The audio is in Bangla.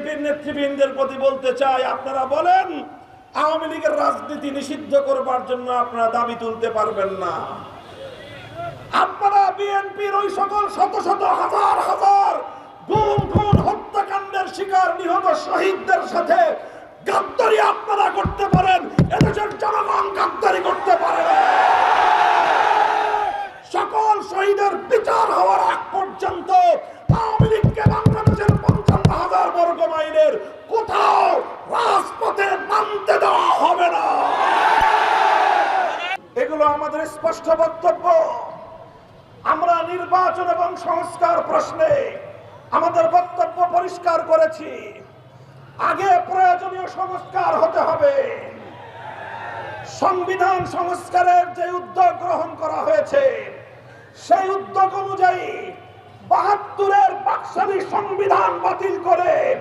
বিএনপির নেতৃবৃন্দের প্রতি বলতে চাই, আপনারা বলেন আওয়ামী লীগের রাজনীতি নিষিদ্ধ করবার জন্য আপনারা দাবি তুলতে পারবেন না। আপনারা বিএনপির ওই সকল শত শত হাজার হাজার গুম খুন হত্যাকাণ্ডের শিকার নিহত শহীদদের সাথে গাদ্দারি আপনারা করতে পারেন, এদেশের জনগণ গাদ্দারি করতে পারে না। সকল শহীদের বিচার হওয়ার আগ পর্যন্ত আওয়ামী লীগকে বাংলাদেশের ৫৫,০০০ বর্গ মাইলের কোথাও রাজপথে নামতে দেওয়া হবে না। এগুলো আমাদের স্পষ্ট বক্তব্য। আমরা নির্বাচন এবং সংস্কার প্রশ্নে আমাদের বক্তব্য পরিষ্কার করেছি। আগে প্রয়োজনীয় সংস্কার হতে হবে। সংবিধান সংস্কারের যে উদ্যোগ গ্রহণ করা হয়েছে, সেই উদ্যোগ অনুযায়ী ৭২-এর বাকশালী সংবিধান বাতিল করে